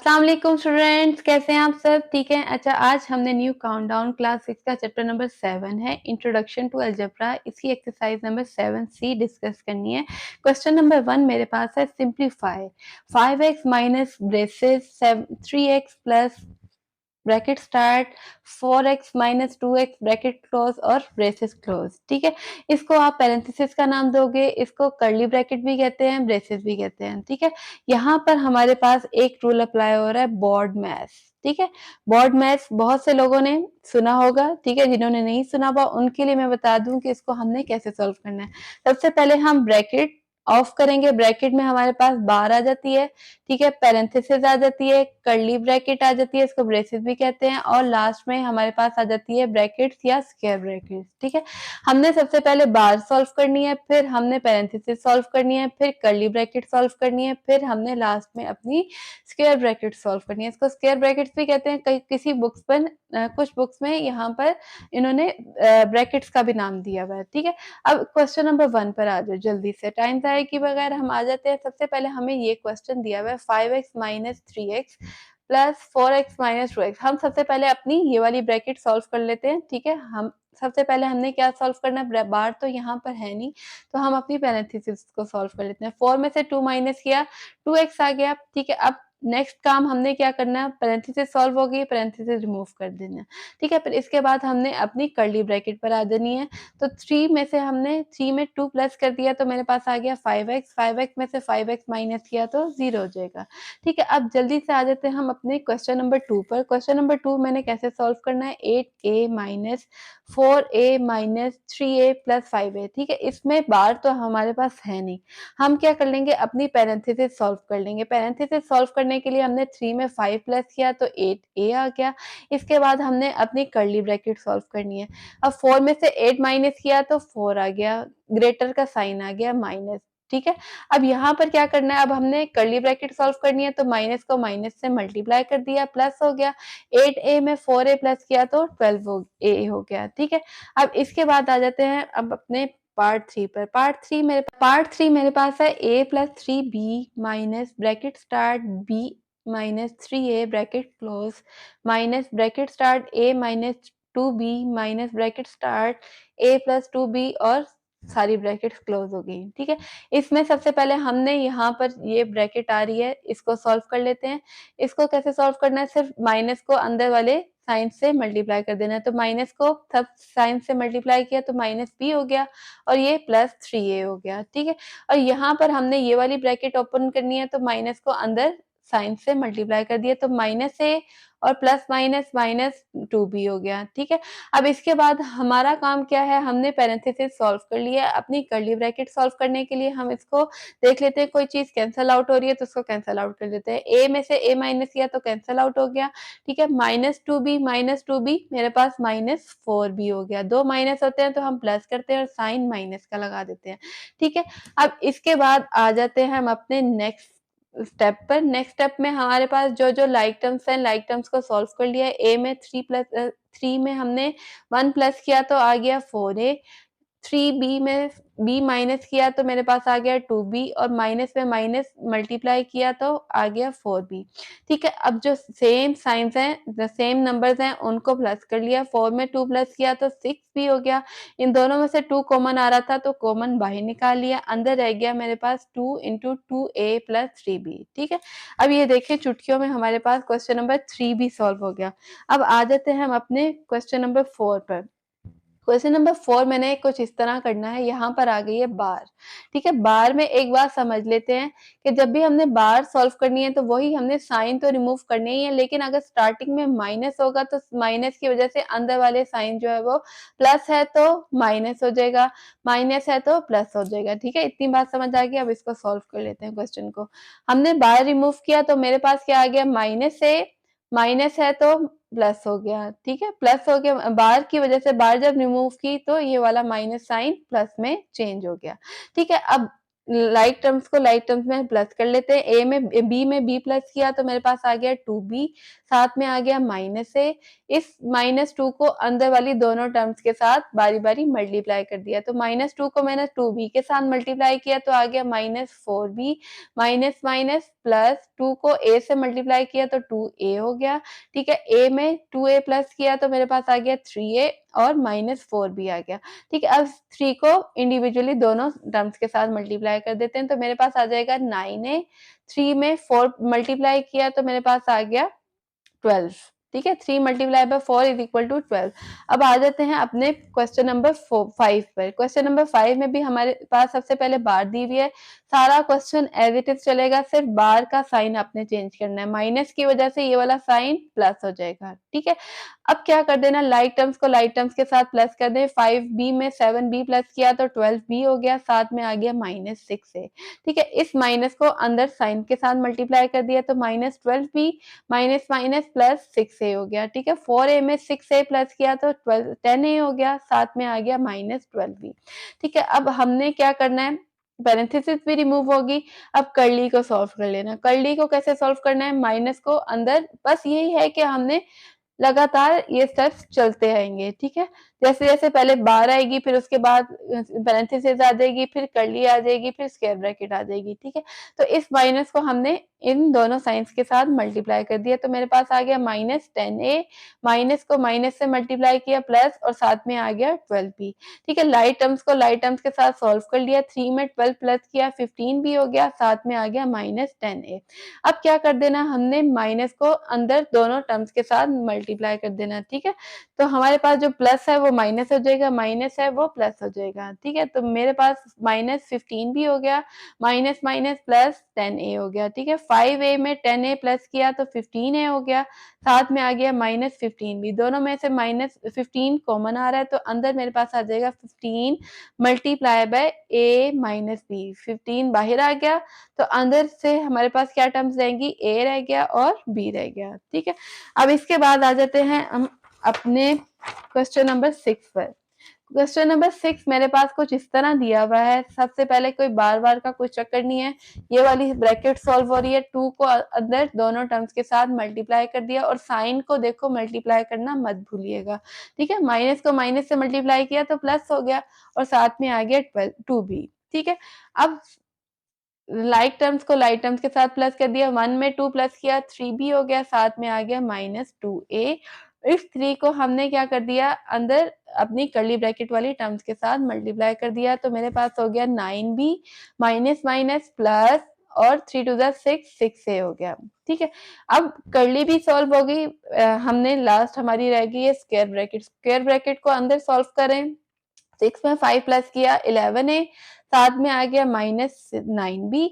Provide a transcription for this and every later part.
अस्सलाम वालेकुम स्टूडेंट्स, कैसे हैं आप सब? ठीक है। अच्छा, आज हमने न्यू काउंटडाउन क्लास 6 का चैप्टर नंबर 7 है इंट्रोडक्शन टू अलजेब्रा, इसकी एक्सरसाइज नंबर 7C डिस्कस करनी है। क्वेश्चन नंबर 1 मेरे पास है, simplify 5x minus braces 3x plus bracket start 4x minus 2x bracket close और ब्रेसेस क्लोज। ठीक है, इसको आप पैरेंथेसिस का नाम दोगे, इसको कर्ली ब्रैकेट भी कहते हैं, ब्रेसेस भी कहते हैं। ठीक है, यहाँ पर हमारे पास एक रूल अप्लाई हो रहा है, बोर्ड मैथ्स। ठीक है, बोर्ड मैथ्स बहुत से लोगों ने सुना होगा। ठीक है, जिन्होंने नहीं सुना हुआ उनके लिए मैं बता दूं कि इसको हमने कैसे सॉल्व करना है। सबसे पहले हम ब्रैकेट ऑफ करेंगे, ब्रैकेट में हमारे पास बार आ जाती है। ठीक है, पैरेंथेसिस आ जाती है, कर्ली ब्रैकेट आ जाती है, इसको ब्रेसेस भी कहते हैं, और लास्ट में हमारे पास आ जाती है ब्रैकेट्स या स्क्वायर ब्रैकेट्स। ठीक है, हमने सबसे पहले बार सॉल्व करनी है, फिर हमने पैरेंथेसिस सॉल्व करनी है, फिर कर्ली ब्रैकेट सॉल्व करनी है, फिर हमने लास्ट में अपनी स्क्वायर ब्रैकेट सॉल्व करनी है। इसको स्क्वायर ब्रैकेट्स भी कहते हैं, कई किसी बुक्स पर कुछ बुक्स में यहाँ पर इन्होंने ब्रैकेट्स का भी नाम दिया हुआ है। ठीक है, अब क्वेश्चन नंबर 1 पर आ जाओ जल्दी से, टाइम जाए कि बगैर हम आ जाते हैं। सबसे पहले हमें ये क्वेश्चन दिया हुआ है, 5x minus 3x plus 4x minus 2x। हम सबसे पहले अपनी ये वाली ब्रैकेट सॉल्व कर लेते हैं। ठीक है, हम सबसे पहले हमने क्या सॉल्व करना है, बार तो यहाँ पर है नहीं, तो हम अपनी पैरेंथेसिस को सॉल्व कर लेते हैं। 4 में से 2 माइनस किया, 2x आ गया। ठीक है, अब नेक्स्ट काम हमने क्या करना है, पैरेंथेसिस सॉल्व हो गई, पैरेंथेसिस रिमूव कर देना है। ठीक है, फिर इसके बाद हमने अपनी कर्ली ब्रैकेट पर आ जानी है। तो 3 में से हमने 3 में 2 प्लस कर दिया, तो मेरे पास आ गया 5x। 5x में से 5x माइनस किया तो 0 हो जाएगा। ठीक है, अब जल्दी से आ जाते हैं हम अपने क्वेश्चन नंबर 2 पर। क्वेश्चन नंबर 2 मैंने कैसे सॉल्व करना है, 8a minus 4a minus 3a plus 5a। ठीक है, इसमें बार तो हमारे पास है नहीं, हम क्या कर लेंगे, अपनी पैरेंथेसिस सॉल्व कर लेंगे। पैरेंथेसिस सॉल्व करने के लिए हमने 3 में 5 प्लस किया तो 8a आ गया। इसके बाद हमने अपनी कर्ली ब्रैकेट सॉल्व करनी है। अब 4 में से 8 माइनस किया तो 4 आ गया, ग्रेटर का साइन आ गया माइनस। ठीक है, अब यहाँ पर क्या करना है, अब हमने कर्ली ब्रैकेट सॉल्व करनी है, तो माइनस को माइनस से मल्टीप्लाई कर दिया, प्लस हो गया। 8a में 4a प्लस किया तो 12a हो गया। ठीक है, अब इसके बाद आ जाते हैं अब अपने पार्ट 3 पर। पार्ट 3 मेरे पास है, a plus 3b minus bracket start b minus 3a bracket close minus bracket start a minus 2b minus bracket start a plus 2b और सारी ब्रैकेट्स क्लोज हो गई। ठीक है, इसमें सबसे पहले हमने यहाँ पर ये ब्रैकेट आ रही है, इसको सॉल्व कर लेते हैं। इसको कैसे सॉल्व करना है, सिर्फ माइनस को अंदर वाले साइन से मल्टीप्लाई कर देना है। तो माइनस को सब साइन से मल्टीप्लाई किया तो माइनस b हो गया, और ये प्लस 3a हो गया। ठीक है, और यहाँ पर हमने ये वाली ब्रैकेट ओपन करनी है, तो माइनस को अंदर साइन से मल्टीप्लाई कर दिया, तो माइनस a और प्लस माइनस माइनस 2b हो गया। ठीक है, अब इसके बाद हमारा काम क्या है, हमने पैरेंथेसिस सॉल्व कर लिया। अपनी कर्ली ब्रैकेट सॉल्व करने के लिए हम इसको देख लेते हैं, कोई चीज कैंसल आउट हो रही है तो उसको कैंसल आउट कर देते हैं। a में से a माइनस किया तो कैंसल आउट हो गया। ठीक है, माइनस 2b मेरे पास माइनस 4b हो गया। दो माइनस होते हैं तो हम प्लस करते हैं और साइन माइनस का लगा देते हैं। ठीक है, अब इसके बाद आ जाते हैं हम अपने नेक्स्ट स्टेप पर। नेक्स्ट स्टेप में हमारे पास जो जो लाइक टर्म्स हैं, लाइक टर्म्स को सॉल्व कर लिया है। a में 3 में हमने 1 प्लस किया तो आ गया 4a। 3b में b माइनस किया तो मेरे पास आ गया 2b, और माइनस में माइनस मल्टीप्लाई किया तो आ गया 4b। ठीक है, अब जो सेम साइंस हैं, सेम नंबर्स हैं, उनको प्लस कर लिया। 4 में 2 प्लस किया तो 6b हो गया। इन दोनों में से 2 कॉमन आ रहा था तो कॉमन बाहर निकाल लिया, अंदर रह गया मेरे पास 2 इंटू 2a प्लस 3b। ठीक है, अब ये देखिए चुटकियों में हमारे पास क्वेश्चन नंबर 3 भी सॉल्व हो गया। अब आ जाते हैं हम अपने क्वेश्चन नंबर 4 पर। क्वेश्चन नंबर 4 मैंने कुछ इस तरह करना है, यहाँ पर आ गई है बार। ठीक है, बार में एक बात समझ लेते हैं कि जब भी हमने बार सॉल्व करनी है तो वही हमने साइन तो रिमूव करने ही है, लेकिन अगर स्टार्टिंग में माइनस होगा तो माइनस की वजह से अंदर वाले साइन जो है वो प्लस है तो माइनस हो जाएगा, माइनस है तो प्लस हो जाएगा। ठीक है, इतनी बात समझ आ गई। अब इसको सॉल्व कर लेते हैं क्वेश्चन को। हमने बार रिमूव किया तो मेरे पास क्या आ गया, माइनस से माइनस है तो प्लस हो गया। ठीक है, प्लस हो गया, बार की वजह से बार जब रिमूव की तो ये वाला माइनस साइन प्लस में चेंज हो गया। ठीक है, अब लाइक टर्म्स को लाइक टर्म्स में प्लस कर लेते हैं। ए में बी में बी प्लस किया तो मेरे पास आ गया 2b, साथ में आ गया माइनस ए। इस -2 को अंदर वाली दोनों टर्म्स के साथ बारी बारी मल्टीप्लाई कर दिया, तो -2 को मैंने 2b के साथ मल्टीप्लाई किया तो आ गया -4b, माइनस माइनस प्लस 2 को a से मल्टीप्लाई किया तो 2a हो गया। ठीक है, a में 2a प्लस किया तो मेरे पास आ गया 3a और -4b आ गया। ठीक है, अब 3 को इंडिविजुअली दोनों टर्म्स के साथ मल्टीप्लाई कर देते हैं तो मेरे पास आ जाएगा 9a, 3 में 4 मल्टीप्लाई किया तो मेरे पास आ गया 12। ठीक है, 3 multiply by 4 is equal to 12। अब आ जाते हैं अपने क्वेश्चन नंबर 5 पर। क्वेश्चन नंबर 5 में भी हमारे पास सबसे पहले बार दी हुई है। सारा क्वेश्चन एज इट इज चलेगा, सिर्फ बार का साइन आपने चेंज करना है, माइनस की वजह से ये वाला साइन प्लस हो जाएगा। ठीक है, अब क्या कर देना, लाइक टर्म्स को लाइक टर्म्स के साथ प्लस कर दें। 5b में 7b प्लस किया तो 12b हो गया, साथ में आ गया -6a। ठीक है, इस माइनस को अंदर साइन के साथ मल्टीप्लाई कर दिया तो -12b minus minus plus 6a हो गया। ठीक है, 4a में 6a प्लस किया तो 10a हो गया, साथ में आ गया -12b। ठीक है, अब हमने क्या करना है, पैरेंथेसिस भी रिमूव होगी। अब कर्ली को सॉल्व कर लेना। कर्ली को कैसे सॉल्व करना है, माइनस को अंदर, बस यही है कि हमने लगातार ये स्टेप्स चलते रहेंगे। ठीक है, जैसे जैसे पहले बार आएगी, फिर उसके बाद पैरेंथेसिस आ जाएगी, फिर कर्ली आ जाएगी, फिर स्क्वायर ब्रैकेट आ जाएगी। ठीक है, तो इस माइनस को हमने इन दोनों साइंस के साथ मल्टीप्लाई कर दिया तो मेरे पास आ गया -10a, माइनस को माइनस से मल्टीप्लाई किया प्लस और साथ में आ गया 12b। ठीक है, लाइट टर्म्स को लाइट टर्म्स के साथ सॉल्व कर लिया, 3 में 12 प्लस किया 15b हो गया, साथ में आ गया -10a। अब क्या कर देना, हमने माइनस को अंदर दोनों टर्म्स के साथ मल्टीप्लाई कर देना। ठीक है, तो हमारे पास जो प्लस है वो माइनस हो जाएगा, माइनस है वो प्लस हो जाएगा। ठीक है, तो मेरे पास -15 भी हो गया, माइनस माइनस प्लस 10a हो गया। ठीक है, 5a में 10a प्लस किया तो 15a हो गया, साथ में आ गया -15 भी। दोनों में से -15 कॉमन आ रहा है तो अंदर मेरे पास आ जाएगा 15 multiply by a minus b। 15 बाहर आ गया तो अंदर से हमारे पास क्या टर्म्स रहेंगी, a रह गया और b रह गया। ठीक है, अब इसके बाद आ जाते हैं हम अपने क्वेश्चन नंबर 6 पर। क्वेश्चन नंबर 6 मेरे पास कुछ इस तरह दिया हुआ है। सबसे पहले कोई बार बार का कोई चक्कर नहीं है, ये वाली ब्रैकेट सॉल्व हो रही है। 2 को अंदर दोनों टर्म्स के साथ मल्टीप्लाई कर दिया और साइन को देखो मल्टीप्लाई करना मत भूलिएगा। ठीक है, माइनस को माइनस से मल्टीप्लाई किया तो प्लस हो गया और साथ में आ गया 2b। ठीक है, अब लाइक टर्म्स को लाइक टर्म्स के साथ प्लस कर दिया, 1 में 2 प्लस किया 3b हो गया, साथ में आ गया -2a। इस 3 को हमने क्या कर दिया, अंदर अपनी कर्ली ब्रैकेट वाली टर्म्स के साथ मल्टीप्लाई कर दिया तो मेरे पास हो गया 9b माइनस माइनस प्लस और 3 टू द 6 6a हो गया। ठीक है, अब कर्ली भी सॉल्व हो गई। हमने लास्ट हमारी रह गई है स्क्वायर ब्रैकेट। स्क्वायर ब्रैकेट को अंदर सॉल्व करें, 6 में 5 प्लस किया 11a, साथ में आ गया -9b।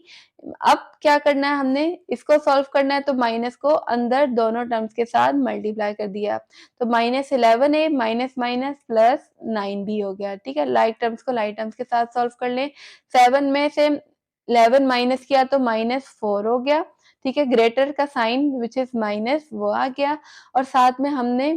अब क्या करना है, हमने इसको सॉल्व करना है तो माइनस को अंदर दोनों टर्म्स के साथ मल्टीप्लाई कर दिया तो -11a minus minus plus 9b हो गया। ठीक है, लाइक टर्म्स को लाइक टर्म्स के साथ सॉल्व कर लें। 7 में से 11 माइनस किया तो -4 हो गया। ठीक है, ग्रेटर का साइन विच इज माइनस वो आ गया और साथ में हमने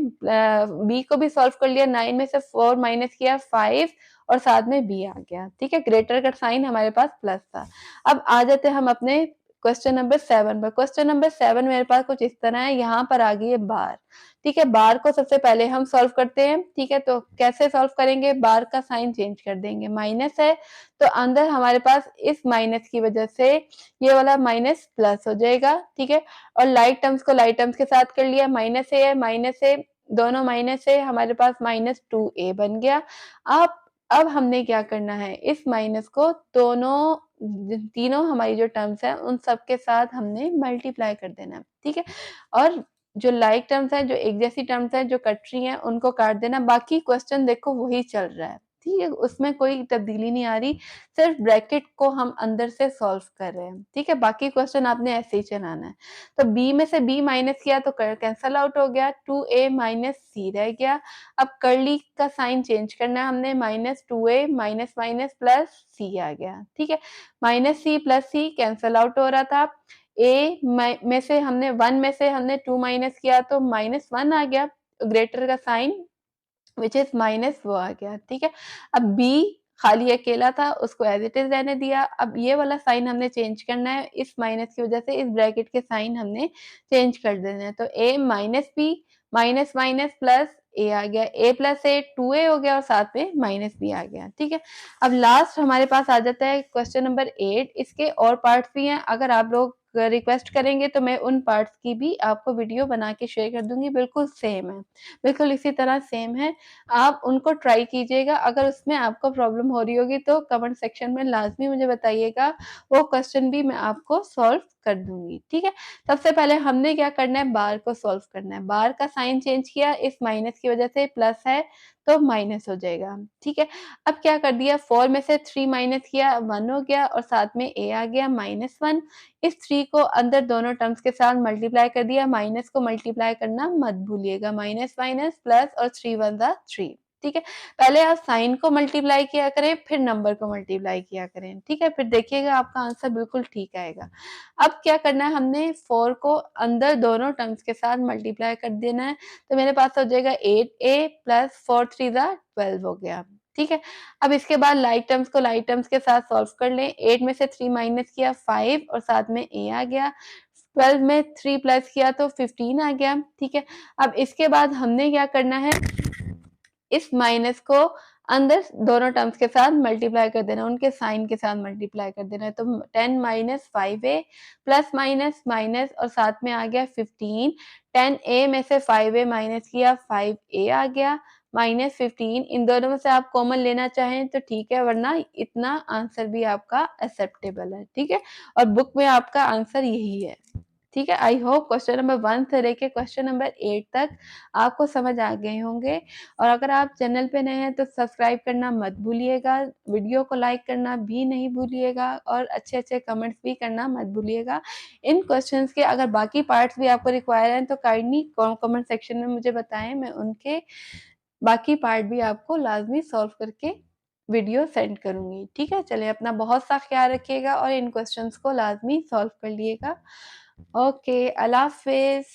b को भी सॉल्व कर लिया। 9 में से 4 माइनस किया 5 और साथ में b आ गया। ठीक है, ग्रेटर का साइन हमारे पास प्लस था। अब आ जाते हैं हम अपने क्वेश्चन नंबर 7 पर। क्वेश्चन नंबर 7 मेरे पास कुछ इस तरह है, यहाँ पर आ गई है बार। ठीक है, बार को सबसे पहले हम सॉल्व करते हैं। ठीक है, तो कैसे सॉल्व करेंगे, बार का साइन चेंज कर देंगे। माइनस है तो अंदर हमारे पास इस माइनस की वजह से ये वाला माइनस प्लस हो जाएगा। ठीक है, और लाइक टर्म्स को लाइक टर्म्स के साथ कर लिया, माइनस ए है माइनस ए, दोनों माइनस है, हमारे पास -2a बन गया। अब हमने क्या करना है, इस माइनस को दोनों तीनों हमारी जो टर्म्स है उन सब के साथ हमने मल्टीप्लाई कर देना। ठीक है, और जो लाइक टर्म्स है, जो एक जैसी टर्म्स है, जो कट रही है, उनको काट देना। बाकी क्वेश्चन देखो वही चल रहा है। ठीक है, उसमें कोई तब्दीली नहीं आ रही, सिर्फ ब्रैकेट को हम अंदर से सॉल्व कर रहे हैं। ठीक है, बाकी क्वेश्चन आपने ऐसे ही चलाना है। तो b में से b माइनस किया तो कैंसल आउट हो गया, 2a माइनस c रह गया। अब कर्ली का साइन चेंज करना है हमने, -2a minus minus plus c आ गया। ठीक है, -c plus c cancel out हो रहा था। a में से हमने 1 में से हमने 2 माइनस किया तो -1 आ गया, ग्रेटर का साइन विच इज माइनस वो आ गया। ठीक है, अब b खाली अकेला था, उसको एज़ इट इज़ रहने दिया। अब ये वाला साइन हमने चेंज करना है, इस माइनस की वज़ह से इस ब्रैकेट के साइन हमने चेंज कर देने हैं। तो a minus b minus minus plus a आ गया, a प्लस a 2a हो गया और साथ में माइनस b आ गया, ठीक है। अब लास्ट हमारे पास आ जाता है क्वेश्चन नंबर 8। इसके और पार्ट्स भी हैं, अगर आप लोग रिक्वेस्ट करेंगे तो मैं उन पार्ट्स की भी आपको वीडियो बना के शेयर कर दूँगी, बिल्कुल सेम है, बिल्कुल इसी तरह सेम है। आप उनको ट्राई कीजिएगा, अगर उसमें आपको प्रॉब्लम हो रही होगी तो कमेंट सेक्शन में लाज़मी मुझे बताइएगा, वो क्वेश्चन भी मैं आपको सॉल्व कर दूँगी, ठीक है। सबसे पहले हमने क्या करना है, बार को सॉल्व करना है। बार का साइन चेंज किया, इस माइनस की वजह से प्लस है तो माइनस हो जाएगा, ठीक है। अब क्या कर दिया, 4 में से 3 माइनस किया, 1 हो गया और साथ में a आ गया -1। इस 3 को अंदर दोनों टर्म्स के साथ मल्टीप्लाई कर दिया, माइनस को मल्टीप्लाई करना मत भूलिएगा, माइनस माइनस प्लस और 3 1 ज़ा 3, ठीक है। पहले आप साइन को मल्टीप्लाई किया करें, फिर नंबर को मल्टीप्लाई किया करें, ठीक है। फिर देखिएगा आपका आंसर बिल्कुल ठीक आएगा। अब क्या करना है, हमने 4 को अंदर दोनों टर्म्स के साथ मल्टीप्लाई कर देना है, तो मेरे पास हो जाएगा 8a प्लस 4 3 ज़ा 12 हो गया, ठीक है। अब इसके बाद लाइक टर्म्स को लाइक टर्म्स के साथ सॉल्व कर लें। 8 में से 3 माइनस किया 5 और साथ में a आ गया। 12 में 3 प्लस किया तो 15 आ गया, ठीक है। अब इसके बाद हमने क्या करना है, इस माइनस को अंदर दोनों टर्म्स के साथ मल्टीप्लाई कर देना, उनके साइन के साथ मल्टीप्लाई कर देना है। तो 10 minus 5a plus minus minus और साथ में आ गया 15। 10a में से 5a माइनस किया 5a आ गया माइनस 15। इन दोनों में से आप कॉमन लेना चाहें तो ठीक है, वरना इतना आंसर भी आपका एक्सेप्टेबल है, ठीक है। और बुक में आपका आंसर यही है, ठीक है। आई होप क्वेश्चन नंबर 1 से लेके क्वेश्चन नंबर 8 तक आपको समझ आ गए होंगे। और अगर आप चैनल पे नए हैं तो सब्सक्राइब करना मत भूलिएगा, वीडियो को लाइक करना भी नहीं भूलिएगा और अच्छे-अच्छे कमेंट्स भी करना मत भूलिएगा। इन क्वेश्चंस के अगर बाकी पार्ट्स भी आपको रिक्वायर हैं तो काइंडली कमेंट सेक्शन में मुझे बताएँ, मैं उनके बाकी पार्ट भी आपको लाज़मी सॉल्व करके वीडियो सेंड करूँगी, ठीक है? चलिए अपना बहुत-सा ख़्याल रखिएगा और इन क्वेश्चंस को लाज़मी सॉल्व कर लिएगा। ओके, अल्लाह हाफ़िज़।